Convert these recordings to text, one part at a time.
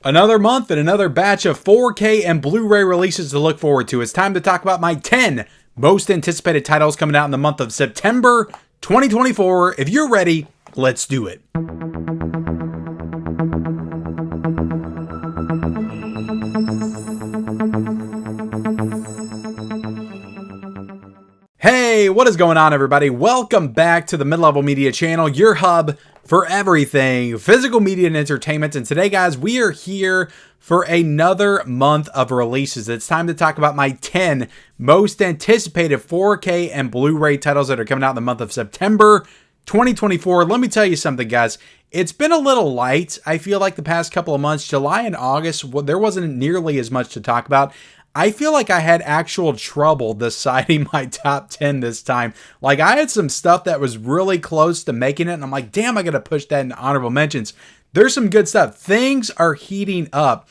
Another month and another batch of 4K and Blu-ray releases to look forward to. It's time to talk about my 10 most anticipated titles coming out in the month of September 2024. If you're ready, let's do it. Hey, what is going on, everybody? Welcome back to the Mid-Level Media channel, your hub for everything physical media and entertainment. And today, guys, we are here for another month of releases. It's time to talk about my 10 most anticipated 4K and Blu-ray titles that are coming out in the month of September 2024. Let me tell you something, guys. It's been a little light, I feel like, the past couple of months. July and August, there wasn't nearly as much to talk about. I feel like I had actual trouble deciding my top 10 this time. Like, I had some stuff that was really close to making it, and I'm like, damn, I gotta push that into honorable mentions. There's some good stuff. Things are heating up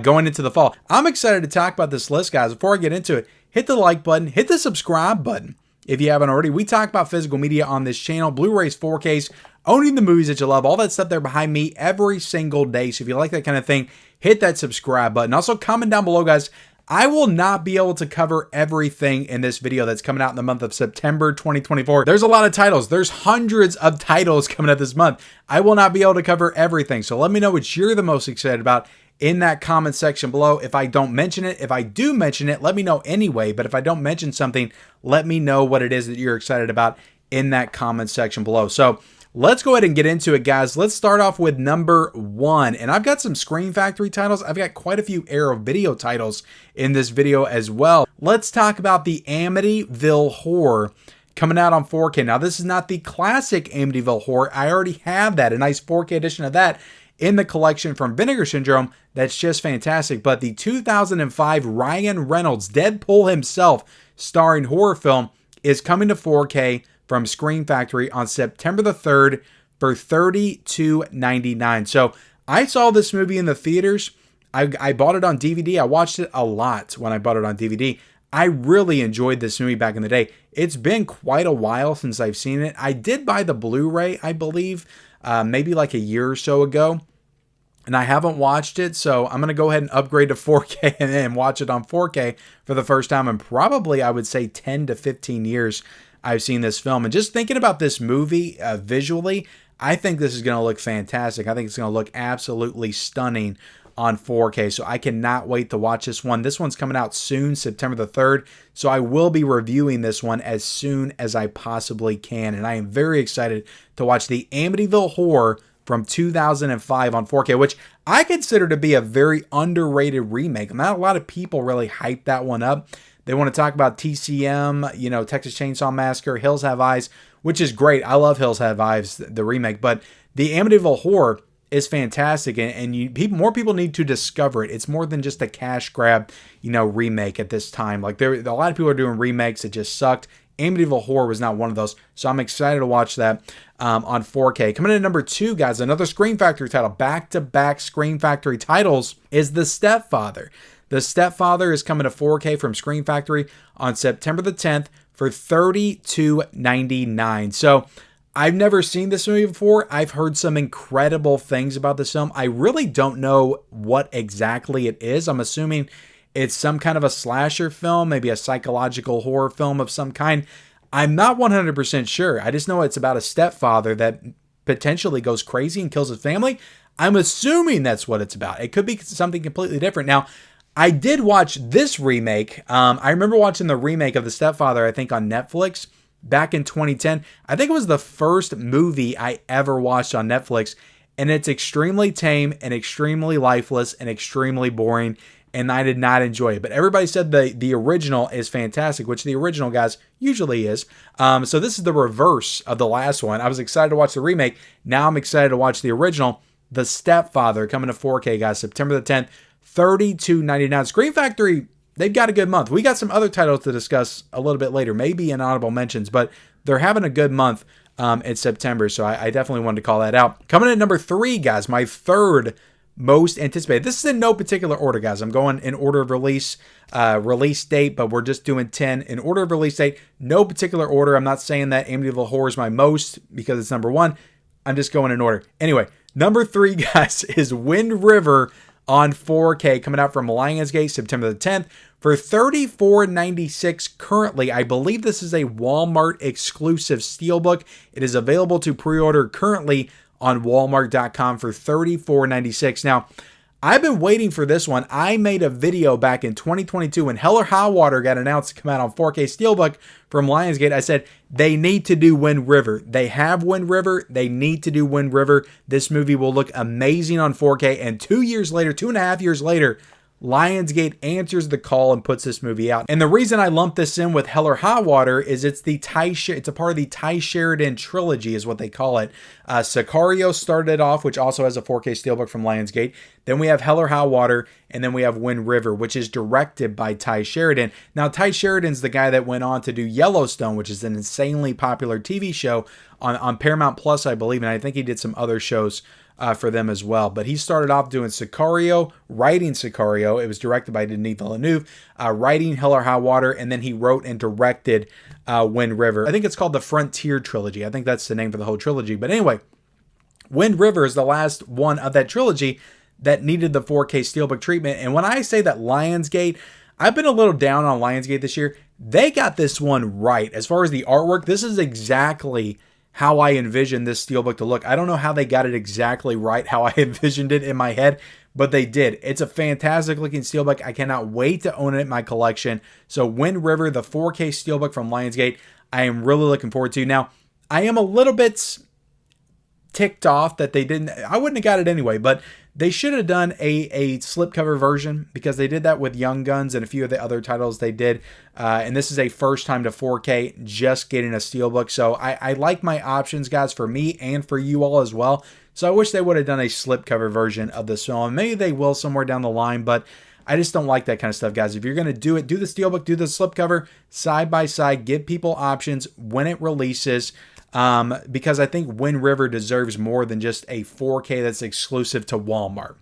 going into the fall. I'm excited to talk about this list, guys. Before I get into it, hit the like button, hit the subscribe button if you haven't already. We talk about physical media on this channel, Blu-rays, 4Ks, owning the movies that you love, all that stuff there behind me every single day. So if you like that kind of thing, hit that subscribe button. Also, comment down below, guys. I will not be able to cover everything in this video that's coming out in the month of September 2024. There's a lot of titles. There's hundreds of titles coming out this month. I will not be able to cover everything. So let me know what you're the most excited about in that comment section below. If I don't mention it, if I do mention it, let me know anyway. But if I don't mention something, let me know what it is that you're excited about in that comment section below. So let's go ahead and get into it, guys. Let's start off with number 1. And I've got some Scream Factory titles. I've got quite a few Arrow Video titles in this video as well. Let's talk about the Amityville Horror coming out on 4K. Now, this is not the classic Amityville Horror. I already have that, a nice 4K edition of that in the collection from Vinegar Syndrome. That's just fantastic. But the 2005 Ryan Reynolds, Deadpool himself, starring horror film is coming to 4K from Scream Factory on September the 3rd for $32.99. So I saw this movie in the theaters. I bought it on DVD. I watched it a lot when I bought it on DVD. I really enjoyed this movie back in the day. It's been quite a while since I've seen it. I did buy the Blu-ray, I believe, maybe like a year or so ago, and I haven't watched it. So I'm going to go ahead and upgrade to 4K and watch it on 4K for the first time in probably, I would say, 10 to 15 years I've seen this film. And just thinking about this movie visually, I think this is going to look fantastic. I think it's going to look absolutely stunning on 4K. So I cannot wait to watch this one. This one's coming out soon, September the 3rd. So I will be reviewing this one as soon as I possibly can. And I am very excited to watch the Amityville Horror from 2005 on 4K, which I consider to be a very underrated remake. Not a lot of people really hype that one up. They want to talk about TCM, you know, Texas Chainsaw Massacre, Hills Have Eyes, which is great. I love Hills Have Eyes, the remake. But the Amityville Horror is fantastic, and more people need to discover it. It's more than just a cash grab, you know, remake at this time. Like, a lot of people are doing remakes that just sucked. Amityville Horror was not one of those, so I'm excited to watch that on 4K. Coming in at number 2, guys, another Scream Factory title, back-to-back Scream Factory titles, is The Stepfather. The Stepfather is coming to 4K from Scream Factory on September the 10th for $32.99. So I've never seen this movie before. I've heard some incredible things about this film. I really don't know what exactly it is. I'm assuming it's some kind of a slasher film, maybe a psychological horror film of some kind. I'm not 100% sure. I just know it's about a stepfather that potentially goes crazy and kills his family. I'm assuming that's what it's about. It could be something completely different. Now, I did watch this remake. I remember watching the remake of The Stepfather, I think, on Netflix back in 2010. I think it was the first movie I ever watched on Netflix, and it's extremely tame and extremely lifeless and extremely boring, and I did not enjoy it. But everybody said the original is fantastic, which the original, guys, usually is. So this is the reverse of the last one. I was excited to watch the remake. Now I'm excited to watch the original, The Stepfather, coming to 4K, guys, September the 10th. $32.99. Scream Factory, they've got a good month. We got some other titles to discuss a little bit later, maybe in honorable mentions, but they're having a good month in September, so I definitely wanted to call that out. Coming in at number 3, guys, my third most anticipated. This is in no particular order, guys. I'm going in order of release date, but we're just doing 10 in order of release date. No particular order. I'm not saying that Amityville Horror is my most because it's number 1. I'm just going in order. Anyway, number 3, guys, is Wind River on 4K, coming out from Lionsgate September the 10th for $34.96 currently. I believe this is a Walmart exclusive steelbook. It is available to pre-order currently on walmart.com for $34.96. Now, I've been waiting for this one. I made a video back in 2022 when Hell or High Water got announced to come out on 4K steelbook from Lionsgate. I said, they need to do Wind River. They have Wind River. They need to do Wind River. This movie will look amazing on 4K. And 2.5 years later, Lionsgate answers the call and puts this movie out. And the reason I lump this in with Hell or High Water is it's a part of the Ty Sheridan trilogy is what they call it. Sicario started off, which also has a 4K steelbook from Lionsgate. Then we have Hell or High Water, and then we have Wind River, which is directed by Ty Sheridan. Now, Ty Sheridan's the guy that went on to do Yellowstone, which is an insanely popular TV show on Paramount Plus, I believe, and I think he did some other shows for them as well. But he started off doing Sicario, writing Sicario. It was directed by Denis Villeneuve, writing Hell or High Water, and then he wrote and directed Wind River. I think it's called the Frontier Trilogy. I think that's the name for the whole trilogy. But anyway, Wind River is the last one of that trilogy that needed the 4K steelbook treatment. And when I say that Lionsgate, I've been a little down on Lionsgate this year. They got this one right. As far as the artwork, this is exactly how I envisioned this steelbook to look. I don't know how they got it exactly right, how I envisioned it in my head, but they did. It's a fantastic looking steelbook. I cannot wait to own it in my collection. So Wind River, the 4K steelbook from Lionsgate, I am really looking forward to. Now, I am a little bit ticked off that they didn't, I wouldn't have got it anyway, but they should have done a slipcover version because they did that with Young Guns and a few of the other titles they did. And this is a first time to 4K, just getting a steelbook. So I like my options, guys, for me and for you all as well. So I wish they would have done a slipcover version of this film. Maybe they will somewhere down the line, but I just don't like that kind of stuff, guys. If you're going to do it, do the steelbook, do the slipcover side by side, give people options when it releases. Because I think Wind River deserves more than just a 4K that's exclusive to Walmart.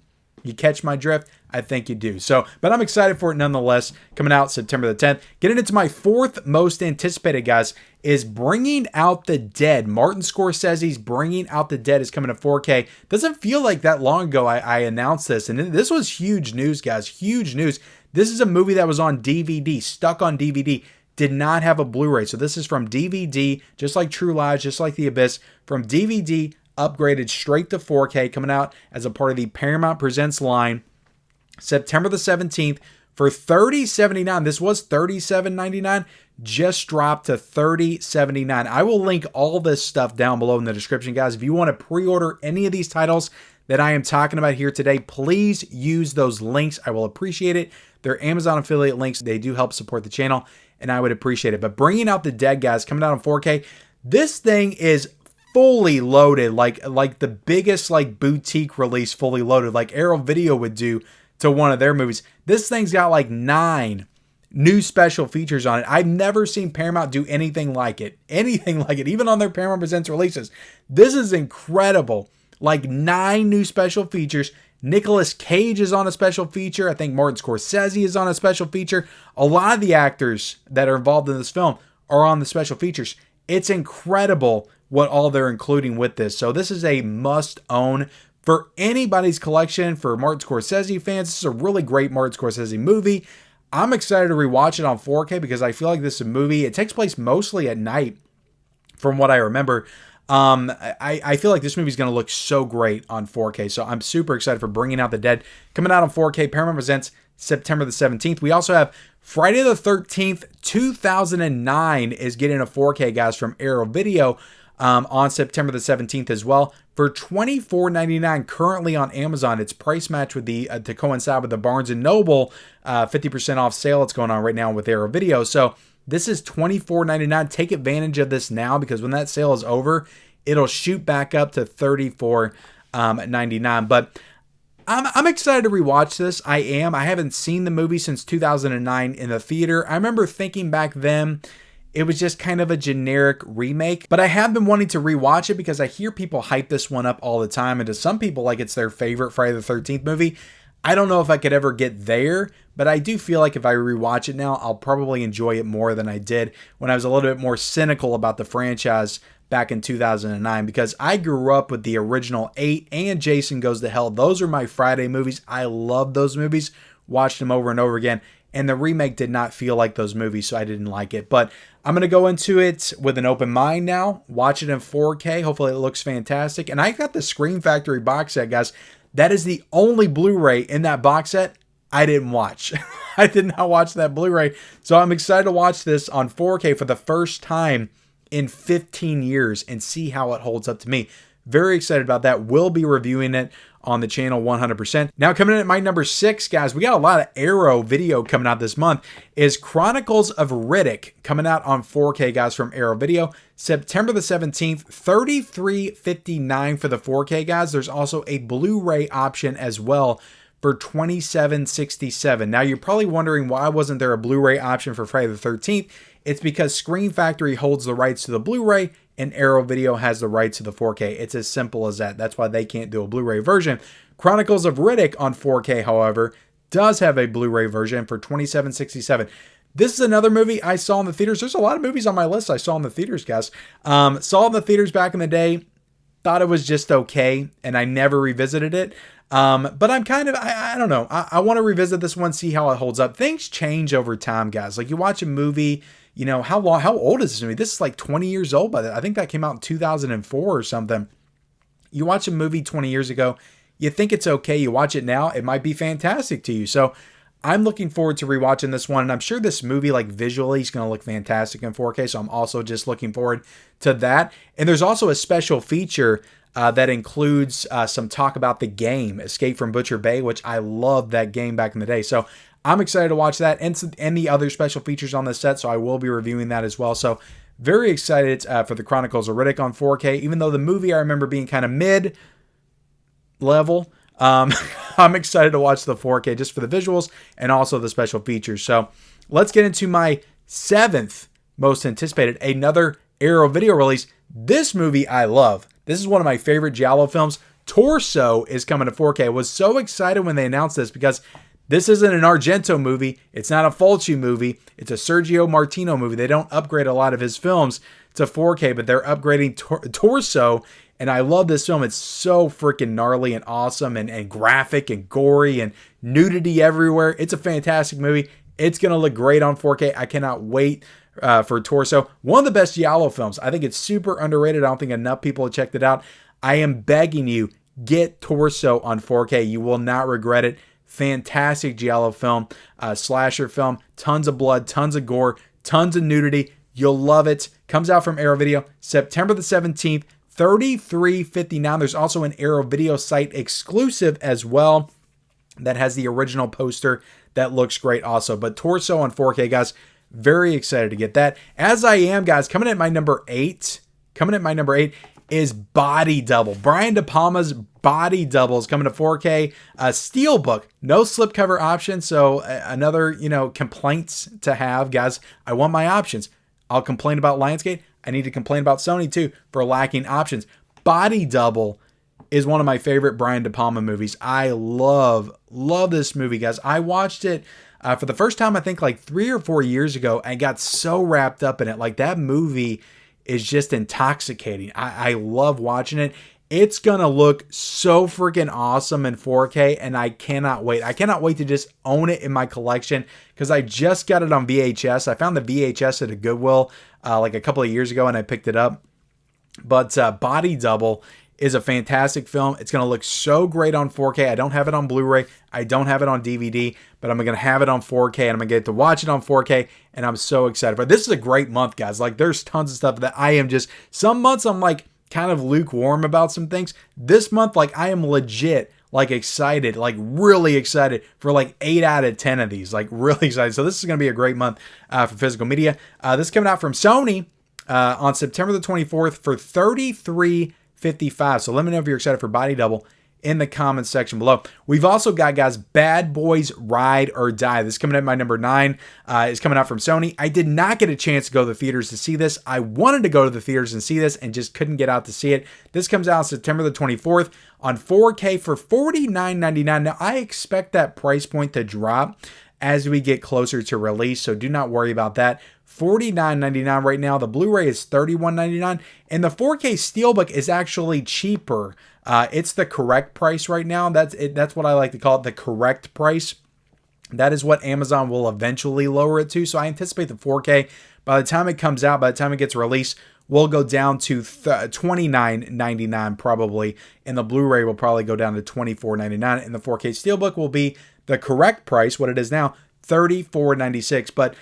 You catch my drift? I think you do. So, but I'm excited for it nonetheless. Coming out September the 10th. Getting into my fourth most anticipated, guys, is Bringing Out the Dead. Martin Scorsese's Bringing Out the Dead is coming to 4K. Doesn't feel like that long ago I announced this. And this was huge news, guys. Huge news. This is a movie that was on DVD, stuck on DVD. Did not have a Blu-ray. So this is from DVD, just like True Lies, just like The Abyss, from DVD, upgraded straight to 4K, coming out as a part of the Paramount Presents line, September the 17th for $30.79. This was $37.99, just dropped to $30.79. I will link all this stuff down below in the description, guys. If you want to pre-order any of these titles that I am talking about here today, please use those links. I will appreciate it. They're Amazon affiliate links. They do help support the channel, and I would appreciate it. But Bringing Out the Dead, guys, coming out on 4K. This thing is fully loaded, like the biggest like boutique release fully loaded, like Arrow Video would do to one of their movies. This thing's got like 9 new special features on it. I've never seen Paramount do anything like it. Anything like it, even on their Paramount Presents releases. This is incredible. Like 9 new special features. Nicolas Cage is on a special feature. I think Martin Scorsese is on a special feature. A lot of the actors that are involved in this film are on the special features. It's incredible what all they're including with this. So this is a must own for anybody's collection. For Martin Scorsese fans, this is a really great Martin Scorsese movie. I'm excited to rewatch it on 4K because I feel like this is a movie. It takes place mostly at night from what I remember. I feel like this movie is going to look so great on 4K. So I'm super excited for Bringing Out the Dead. Coming out on 4K, Paramount Presents September the 17th. We also have Friday the 13th, 2009 is getting a 4K, guys, from Arrow Video on September the 17th as well for $24.99 currently on Amazon. It's price match with the to coincide with the Barnes & Noble 50% off sale that's going on right now with Arrow Video. So this is $24.99. Take advantage of this now because when that sale is over, it'll shoot back up to $34.99. But I'm excited to rewatch this. I am. I haven't seen the movie since 2009 in the theater. I remember thinking back then it was just kind of a generic remake, but I have been wanting to rewatch it because I hear people hype this one up all the time, and to some people, like it's their favorite Friday the 13th movie. I don't know if I could ever get there, but I do feel like if I rewatch it now, I'll probably enjoy it more than I did when I was a little bit more cynical about the franchise back in 2009 because I grew up with the original 8 and Jason Goes to Hell. Those are my Friday movies. I love those movies. Watched them over and over again. And the remake did not feel like those movies, so I didn't like it. But I'm going to go into it with an open mind now. Watch it in 4K. Hopefully it looks fantastic. And I got the Scream Factory box set, guys. That is the only Blu-ray in that box set I didn't watch. I did not watch that Blu-ray. So I'm excited to watch this on 4K for the first time in 15 years and see how it holds up to me. Very excited about that. We'll be reviewing it on the channel 100%. Now coming in at my number 6, guys, we got a lot of Arrow video coming out this month, is Chronicles of Riddick coming out on 4K, guys, from Arrow Video. September the 17th, $33.59 for the 4K, guys. There's also a Blu-ray option as well for $27.67. Now you're probably wondering why wasn't there a Blu-ray option for Friday the 13th? It's because Scream Factory holds the rights to the Blu-ray and Arrow Video has the rights to the 4K. It's as simple as that. That's why they can't do a Blu-ray version. Chronicles of Riddick on 4K, however, does have a Blu-ray version for $27.67. This is another movie I saw in the theaters. There's a lot of movies on my list I saw in the theaters, guys. Saw it in the theaters back in the day. Thought it was just okay, and I never revisited it. But I'm kind of, I don't know. I want to revisit this one, see how it holds up. Things change over time, guys. Like you watch a movie, you know, how old is this movie? This is like 20 years old, but I think that came out in 2004 or something. You watch a movie 20 years ago, you think it's okay. You watch it now, it might be fantastic to you. So I'm looking forward to rewatching this one. And I'm sure this movie, like visually, is going to look fantastic in 4K. So I'm also just looking forward to that. And there's also a special feature that includes some talk about the game, Escape from Butcher Bay, which I loved that game back in the day. So I'm excited to watch that and the other special features on the set. So I will be reviewing that as well. So very excited for the Chronicles of Riddick on 4K, even though the movie I remember being kind of mid-level. I'm excited to watch the 4K just for the visuals and also the special features. So let's get into my 7th most anticipated, another Arrow Video release. This movie I love. This is one of my favorite giallo films. Torso is coming to 4K. I was so excited when they announced this because this isn't an Argento movie. It's not a Fulci movie. It's a Sergio Martino movie. They don't upgrade a lot of his films to 4K, but they're upgrading Torso. And I love this film. It's so freaking gnarly and awesome and graphic and gory and nudity everywhere. It's a fantastic movie. It's going to look great on 4K. I cannot wait for Torso. One of the best giallo films. I think it's super underrated. I don't think enough people have checked it out. I am begging you, get Torso on 4K. You will not regret it. Fantastic giallo film, slasher film, tons of blood, tons of gore, tons of nudity. You'll love it. Comes out from Arrow Video September the 17th, $33.59. There's also an Arrow Video site exclusive as well that has the original poster that looks great also. But Torso on 4K, guys, very excited to get that. As I am, guys, coming at my number 8 is Body Double. Brian De Palma's Body Double is coming to 4K. Steelbook, no slipcover option. So another, complaints to have, guys. I want my options. I'll complain about Lionsgate. I need to complain about Sony too for lacking options. Body Double is one of my favorite Brian De Palma movies. I love this movie, guys. I watched it for the first time, I think like 3 or 4 years ago, and got so wrapped up in it. Like that movie is just intoxicating. I love watching it. It's going to look so freaking awesome in 4K, and I cannot wait. I cannot wait to just own it in my collection because I just got it on VHS. I found the VHS at a Goodwill like a couple of years ago, and I picked it up. But Body Double is a fantastic film. It's going to look so great on 4K. I don't have it on Blu-ray. I don't have it on DVD, but I'm going to have it on 4K, and I'm going to get to watch it on 4K, and I'm so excited for it. This is a great month, guys. Like, there's tons of stuff that I am just... Some months I'm, like, kind of lukewarm about some things. This month, like, I am legit, like, excited, like, really excited for, like, 8 out of 10 of these. Like, really excited. So this is going to be a great month for physical media. This is coming out from Sony on September the 24th for $33.55. So let me know if you're excited for Body Double in the comments section below. We've also got, guys, Bad Boys Ride or Die. This is coming at my number 9. It's coming out from Sony. I did not get a chance to go to the theaters to see this. I wanted to go to the theaters and see this and just couldn't get out to see it. This comes out September the 24th on 4K for $49.99. Now, I expect that price point to drop as we get closer to release, so do not worry about that. $49.99 right now. The Blu-ray is $31.99, and the 4K Steelbook is actually cheaper. It's the correct price right now. That's what I like to call it, the correct price. That is what Amazon will eventually lower it to. So I anticipate the 4K, by the time it comes out, by the time it gets released, will go down to $29.99 probably, and the Blu-ray will probably go down to $24.99, and the 4K Steelbook will be the correct price, what it is now, $34.96. But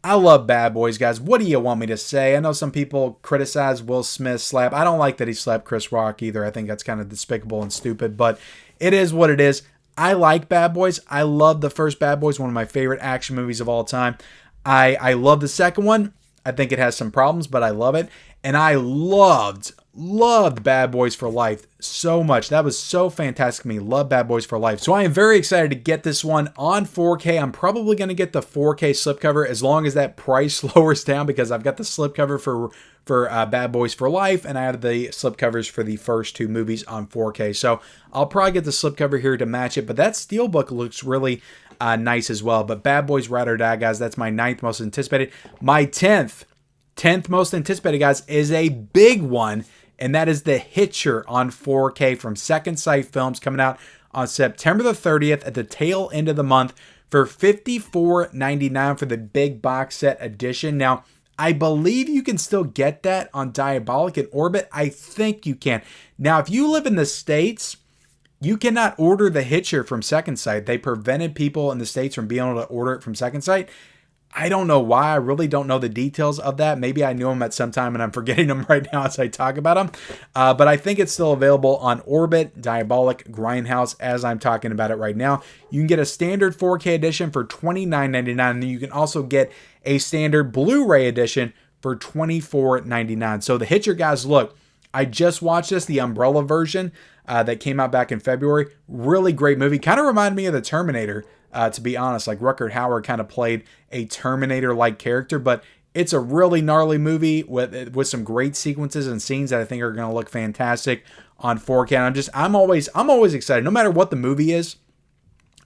I love Bad Boys, guys. What do you want me to say? I know some people criticize Will Smith's slap. I don't like that he slapped Chris Rock either. I think that's kind of despicable and stupid, but it is what it is. I like Bad Boys. I love the first Bad Boys, one of my favorite action movies of all time. I love the second one. I think it has some problems, but I love it. And I loved Bad Boys for Life so much. That was so fantastic to me. Love Bad Boys for Life. So I am very excited to get this one on 4K. I'm probably going to get the 4K slipcover as long as that price lowers down, because I've got the slipcover for Bad Boys for Life, and I have the slipcovers for the first two movies on 4K. So I'll probably get the slipcover here to match it, but that Steelbook looks really nice as well. But Bad Boys Ride or Die, guys, that's my 9th most anticipated. My 10th most anticipated, guys, is a big one, and that is The Hitcher on 4K from Second Sight Films, coming out on September the 30th at the tail end of the month for $54.99 for the big box set edition. Now, I believe you can still get that on Diabolic and Orbit. I think you can. Now, if you live in the States, you cannot order The Hitcher from Second Sight. They prevented people in the States from being able to order it from Second Sight. I don't know why. I really don't know the details of that. Maybe I knew them at some time and I'm forgetting them right now as I talk about them. But I think it's still available on Orbit, Diabolic, Grindhouse as I'm talking about it right now. You can get a standard 4K edition for $29.99, and you can also get a standard Blu-ray edition for $24.99. So The Hitcher, guys, look, I just watched this, the Umbrella version that came out back in February. Really great movie. Kind of reminded me of The Terminator. To be honest, like Rutger Hauer kind of played a Terminator-like character, but it's a really gnarly movie with some great sequences and scenes that I think are going to look fantastic on 4K. And I'm always excited, no matter what the movie is.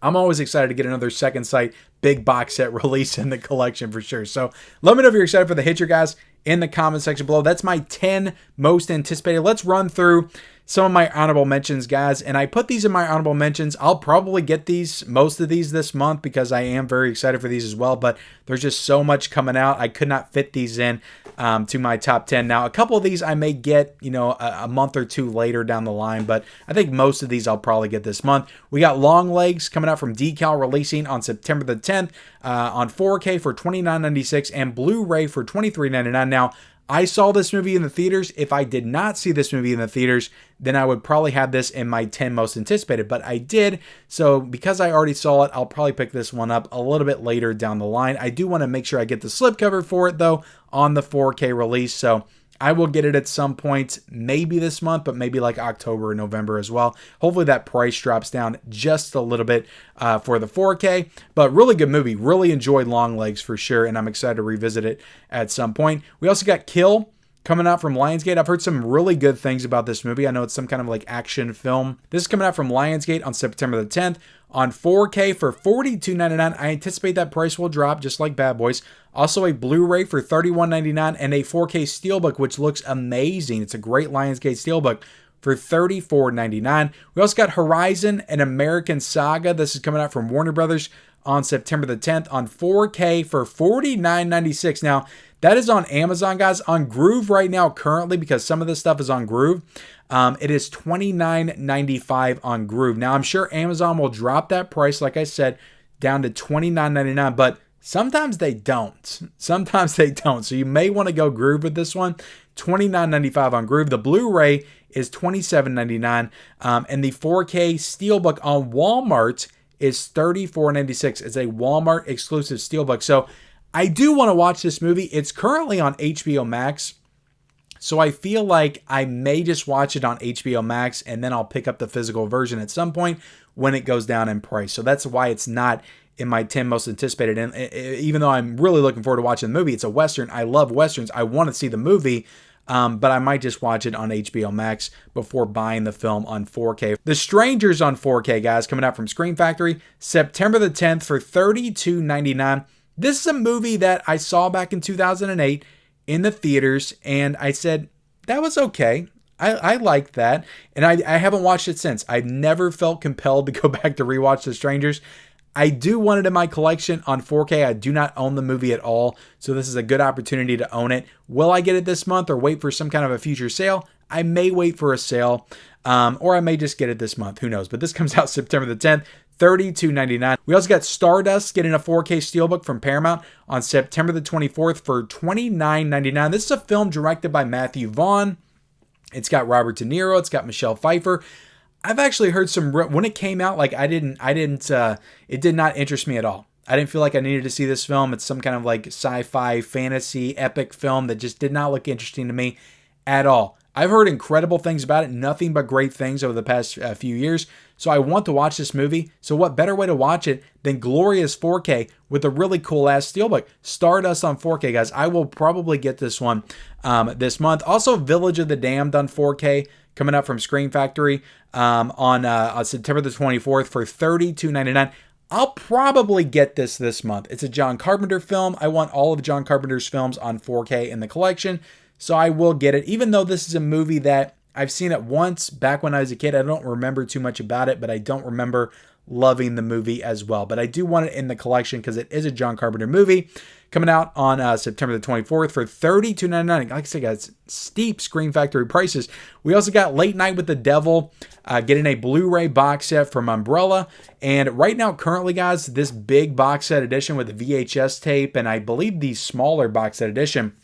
I'm always excited to get another Second Sight big box set release in the collection for sure. So let me know if you're excited for The Hitcher, guys, in the comment section below. That's my 10 most anticipated. Let's run through some of my honorable mentions, guys. And I put these in my honorable mentions. I'll probably get most of these this month because I am very excited for these as well. But there's just so much coming out. I could not fit these in to my top 10. Now, a couple of these I may get, a month or two later down the line. But I think most of these I'll probably get this month. We got Long Legs coming out from Decal, releasing on September the 10th on 4K for $29.96 and Blu-ray for $23.99. Now, I saw this movie in the theaters. If I did not see this movie in the theaters, then I would probably have this in my 10 most anticipated, but I did. So because I already saw it, I'll probably pick this one up a little bit later down the line. I do want to make sure I get the slipcover for it, though, on the 4K release. So I will get it at some point, maybe this month, but maybe like October or November as well. Hopefully that price drops down just a little bit for the 4K, but really good movie. Really enjoyed Long Legs for sure, and I'm excited to revisit it at some point. We also got Kill coming out from Lionsgate. I've heard some really good things about this movie. I know it's some kind of like action film. This is coming out from Lionsgate on September the 10th on 4K for $42.99. I anticipate that price will drop just like Bad Boys. Also a Blu-ray for $31.99 and a 4K Steelbook, which looks amazing. It's a great Lionsgate Steelbook for $34.99. We also got Horizon, an American Saga. This is coming out from Warner Brothers on September the 10th on 4K for $49.96. Now, that is on Amazon, guys. On Groove right now, currently, because some of this stuff is on Groove, it is $29.95 on Groove. Now, I'm sure Amazon will drop that price, like I said, down to $29.99, but sometimes they don't. Sometimes they don't. So you may want to go Groove with this one. $29.95 on Groove. The Blu-ray is $27.99. And the 4K Steelbook on Walmart is $34.96. It's a Walmart exclusive Steelbook. So I do want to watch this movie. It's currently on HBO Max. So I feel like I may just watch it on HBO Max and then I'll pick up the physical version at some point when it goes down in price. So that's why it's not in my 10 most anticipated. And even though I'm really looking forward to watching the movie, it's a Western. I love Westerns. I want to see the movie, but I might just watch it on HBO Max before buying the film on 4K. The Strangers on 4K, guys, coming out from Scream Factory, September the 10th for $32.99. This is a movie that I saw back in 2008 in the theaters, and I said, that was okay. I liked that, and I haven't watched it since. I've never felt compelled to go back to rewatch The Strangers. I do want it in my collection on 4K. I do not own the movie at all, so this is a good opportunity to own it. Will I get it this month or wait for some kind of a future sale? I may wait for a sale, or I may just get it this month. Who knows? But this comes out September the 10th. $32.99. We also got Stardust getting a 4K Steelbook from Paramount on September the 24th for $29.99. This is a film directed by Matthew Vaughn. It's got Robert De Niro. It's got Michelle Pfeiffer. I've actually heard when it came out, like it did not interest me at all. I didn't feel like I needed to see this film. It's some kind of like sci-fi, fantasy, epic film that just did not look interesting to me at all. I've heard incredible things about it, nothing but great things over the past few years. So I want to watch this movie. So what better way to watch it than glorious 4K with a really cool ass steelbook? Stardust on 4K, guys. I will probably get this one this month. Also, Village of the Damned on 4K coming up from Screen Factory on September the 24th for $32.99. I'll probably get this month. It's a John Carpenter film. I want all of John Carpenter's films on 4K in the collection. So I will get it, even though this is a movie that I've seen it once back when I was a kid. I don't remember too much about it, but I don't remember loving the movie as well. But I do want it in the collection because it is a John Carpenter movie coming out on September the 24th for $32.99. Like I said, guys, steep Screen Factory prices. We also got Late Night with the Devil getting a Blu-ray box set from Umbrella. And right now, currently, guys, this big box set edition with the VHS tape and I believe the smaller box set edition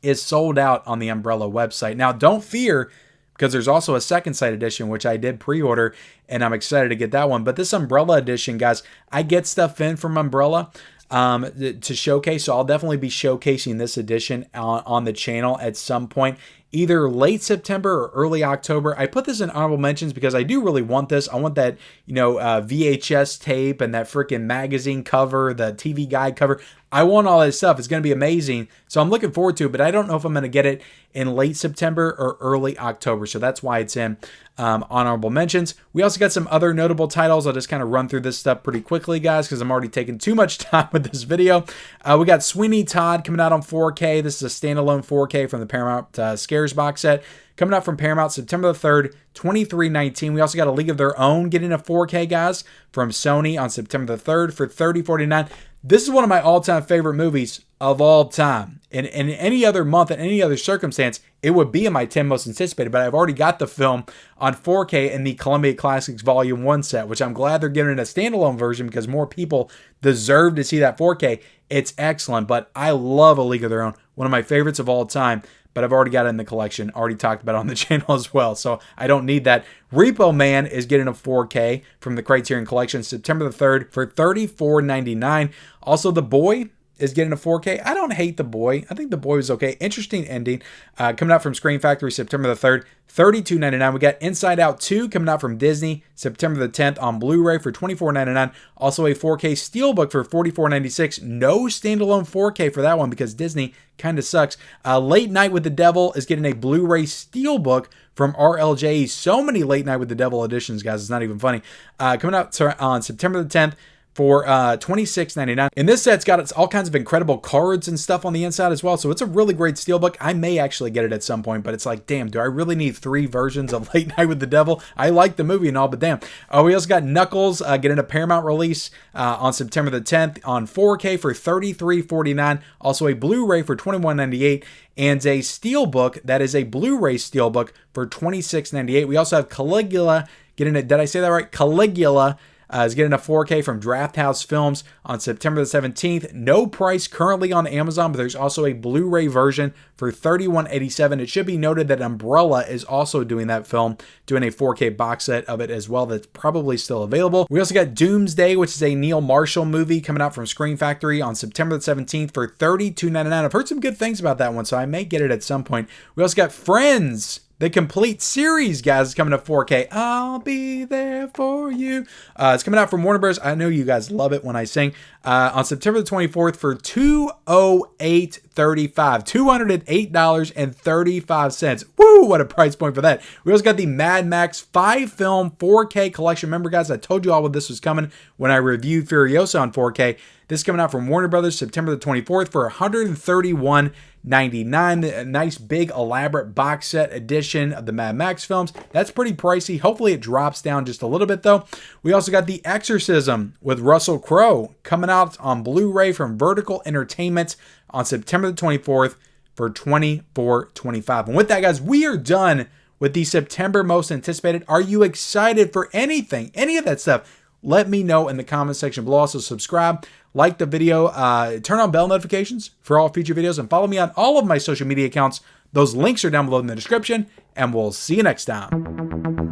is sold out on the Umbrella website. Now, don't fear, because there's also a second sight edition, which I did pre-order, and I'm excited to get that one. But this Umbrella edition, guys, I get stuff in from Umbrella to showcase, so I'll definitely be showcasing this edition on the channel at some point, either late September or early October. I put this in honorable mentions because I do really want this. I want that, VHS tape and that freaking magazine cover, the TV guide cover. I want all that stuff. It's going to be amazing. So I'm looking forward to it, but I don't know if I'm going to get it in late September or early October. So that's why it's in honorable mentions. We also got some other notable titles. I'll just kind of run through this stuff pretty quickly, guys, because I'm already taking too much time with this video. We got Sweeney Todd coming out on 4K. This is a standalone 4K from the Paramount Scares box set. Coming out from Paramount September the 3rd, $23.19. We also got A League of Their Own getting a 4K, guys, from Sony on September the 3rd for $30.49. This is one of my all-time favorite movies of all time. In any other month, in any other circumstance, it would be in my 10 most anticipated, but I've already got the film on 4K in the Columbia Classics Volume 1 set, which I'm glad they're giving it a standalone version because more people deserve to see that 4K. It's excellent, but I love A League of Their Own, one of my favorites of all time. But I've already got it in the collection, already talked about it on the channel as well, so I don't need that. Repo Man is getting a 4K from the Criterion Collection September the 3rd for $34.99. Also, The Boy is getting a 4K. I don't hate The Boy. I think The Boy was okay. Interesting ending. Coming out from Screen Factory September the 3rd, $32.99. We got Inside Out 2 coming out from Disney September the 10th on Blu-ray for $24.99. Also a 4K Steelbook for $44.96. No standalone 4K for that one because Disney kind of sucks. Late Night with the Devil is getting a Blu-ray Steelbook from RLJ. So many Late Night with the Devil editions, guys. It's not even funny. Coming out on September the 10th. For $26.99. And this set's got all kinds of incredible cards and stuff on the inside as well. So it's a really great steelbook. I may actually get it at some point, but it's like, damn, do I really need 3 versions of Late Night with the Devil? I like the movie and all, but damn. We also got Knuckles getting a Paramount release on September the 10th on 4K for $33.49. Also a Blu-ray for $21.98. And a steelbook that is a Blu-ray steelbook for $26.98. We also have Caligula getting it. Did I say that right? Caligula is getting a 4K from Draft House Films on September the 17th. No price currently on Amazon, but there's also a Blu-ray version for $31.87. It should be noted that Umbrella is also doing that film, doing a 4K box set of it as well that's probably still available. We also got Doomsday, which is a Neil Marshall movie coming out from Screen Factory on September the 17th for $32.99. I've heard some good things about that one, so I may get it at some point. We also got Friends, the complete series, guys, is coming to 4K. I'll be there for you. It's coming out from Warner Bros. I know you guys love it when I sing. On September the 24th for $208 $208.35. Woo, what a price point for that. We also got the Mad Max 5-film 4K collection. Remember, guys, I told you all when this was coming when I reviewed Furiosa on 4K. This is coming out from Warner Brothers September the 24th for $131.99. A nice, big, elaborate box set edition of the Mad Max films. That's pretty pricey. Hopefully it drops down just a little bit, though. We also got The Exorcism with Russell Crowe coming out on Blu-ray from Vertical Entertainment on September the 24th for $24.25. And with that, guys, we are done with the September most anticipated. Are you excited for anything, any of that stuff? Let me know in the comment section below. Also, subscribe, like the video, turn on bell notifications for all future videos, and follow me on all of my social media accounts. Those links are down below in the description, and we'll see you next time.